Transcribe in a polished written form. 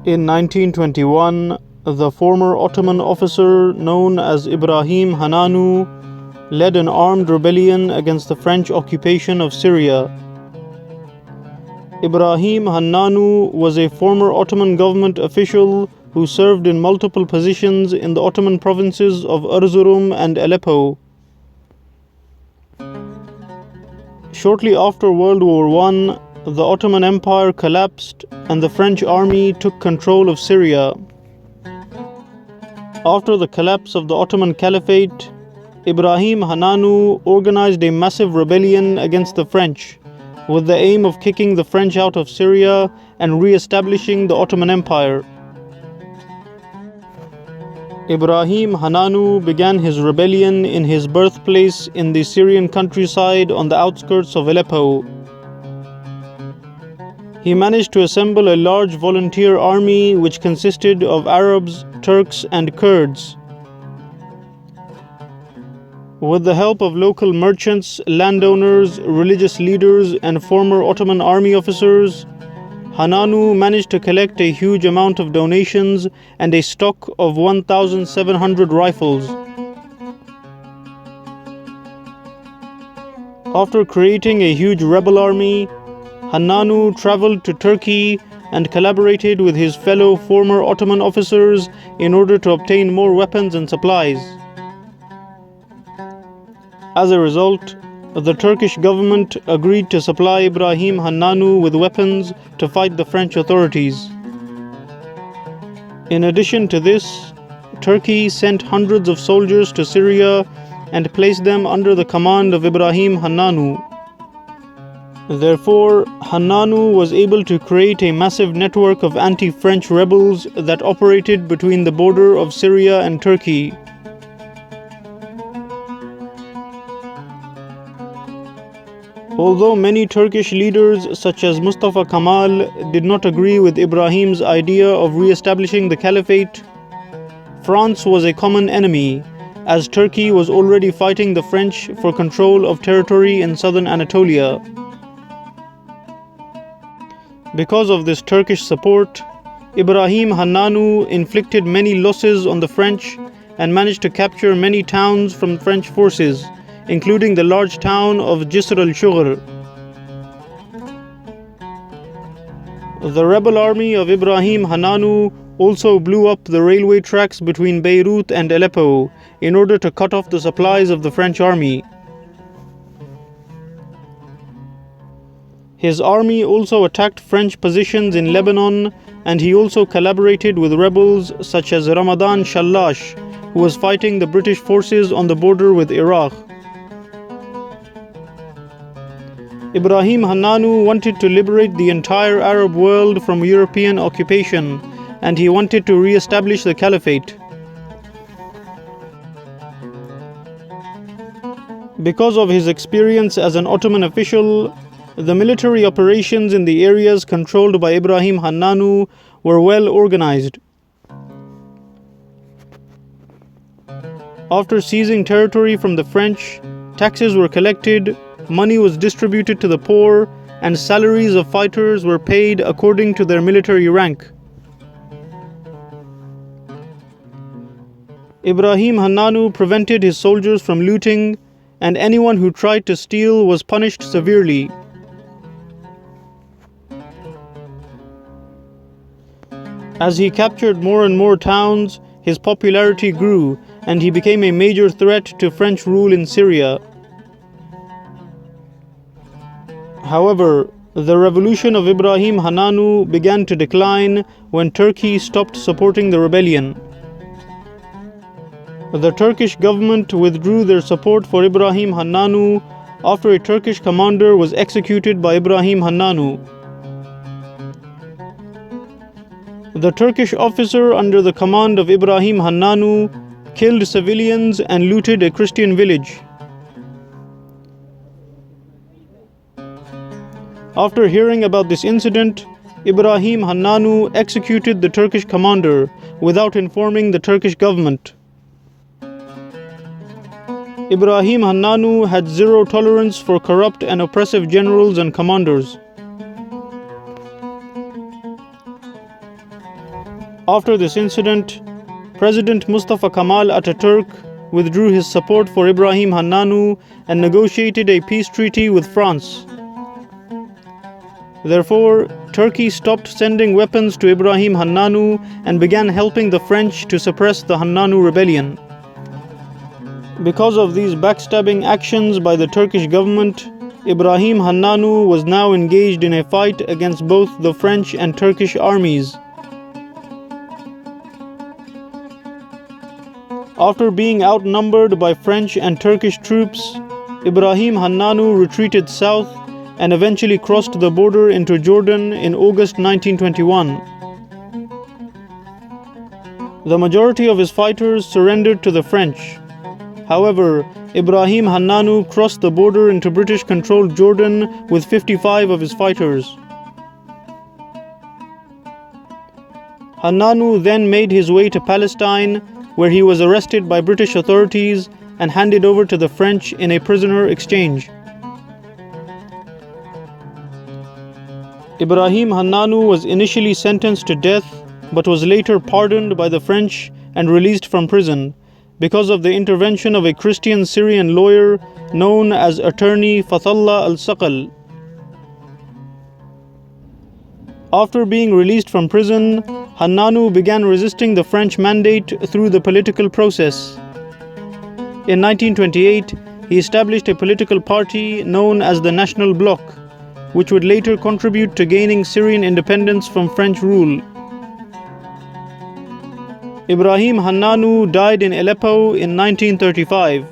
In 1921, the former Ottoman officer known as Ibrahim Hananu led an armed rebellion against the French occupation of Syria. Ibrahim Hananu was a former Ottoman government official who served in multiple positions in the Ottoman provinces of Erzurum and Aleppo. Shortly after World War I, the Ottoman Empire collapsed and the French army took control of Syria. After the collapse of the Ottoman Caliphate, Ibrahim Hananu organized a massive rebellion against the French, with the aim of kicking the French out of Syria and re-establishing the Ottoman Empire. Ibrahim Hananu began his rebellion in his birthplace in the Syrian countryside on the outskirts of Aleppo. He managed to assemble a large volunteer army which consisted of Arabs, Turks, and Kurds. With the help of local merchants, landowners, religious leaders, and former Ottoman army officers, Hananu managed to collect a huge amount of donations and a stock of 1,700 rifles. After creating a huge rebel army, Hananu traveled to Turkey and collaborated with his fellow former Ottoman officers in order to obtain more weapons and supplies. As a result, the Turkish government agreed to supply Ibrahim Hananu with weapons to fight the French authorities. In addition to this, Turkey sent hundreds of soldiers to Syria and placed them under the command of Ibrahim Hananu. Therefore, Hananu was able to create a massive network of anti-French rebels that operated between the border of Syria and Turkey. Although many Turkish leaders such as Mustafa Kemal did not agree with Ibrahim's idea of re-establishing the caliphate, France was a common enemy, as Turkey was already fighting the French for control of territory in southern Anatolia. Because of this Turkish support, Ibrahim Hananu inflicted many losses on the French and managed to capture many towns from French forces, including the large town of Jisr al-Shughr. The rebel army of Ibrahim Hananu also blew up the railway tracks between Beirut and Aleppo in order to cut off the supplies of the French army. His army also attacked French positions in Lebanon, and he also collaborated with rebels such as Ramadan Shallash, who was fighting the British forces on the border with Iraq. Ibrahim Hananu wanted to liberate the entire Arab world from European occupation, and he wanted to re-establish the caliphate. Because of his experience as an Ottoman official, the military operations in the areas controlled by Ibrahim Hananu were well organized. After seizing territory from the French, taxes were collected, money was distributed to the poor, and salaries of fighters were paid according to their military rank. Ibrahim Hananu prevented his soldiers from looting, and anyone who tried to steal was punished severely. As he captured more and more towns, his popularity grew, and he became a major threat to French rule in Syria. However, the revolution of Ibrahim Hananu began to decline when Turkey stopped supporting the rebellion. The Turkish government withdrew their support for Ibrahim Hananu after a Turkish commander was executed by Ibrahim Hananu. The Turkish officer under the command of Ibrahim Hananu killed civilians and looted a Christian village. After hearing about this incident, Ibrahim Hananu executed the Turkish commander without informing the Turkish government. Ibrahim Hananu had zero tolerance for corrupt and oppressive generals and commanders. After this incident, President Mustafa Kemal Ataturk withdrew his support for Ibrahim Hananu and negotiated a peace treaty with France. Therefore, Turkey stopped sending weapons to Ibrahim Hananu and began helping the French to suppress the Hananu Rebellion. Because of these backstabbing actions by the Turkish government, Ibrahim Hananu was now engaged in a fight against both the French and Turkish armies. After being outnumbered by French and Turkish troops, Ibrahim Hananu retreated south and eventually crossed the border into Jordan in August 1921. The majority of his fighters surrendered to the French. However, Ibrahim Hananu crossed the border into British-controlled Jordan with 55 of his fighters. Hananu then made his way to Palestine, where he was arrested by British authorities and handed over to the French in a prisoner exchange. Ibrahim Hananu was initially sentenced to death, but was later pardoned by the French and released from prison because of the intervention of a Christian Syrian lawyer known as Attorney Fathallah al-Saqal. After being released from prison, Hananu began resisting the French mandate through the political process. In 1928, he established a political party known as the National Bloc, which would later contribute to gaining Syrian independence from French rule. Ibrahim Hananu died in Aleppo in 1935.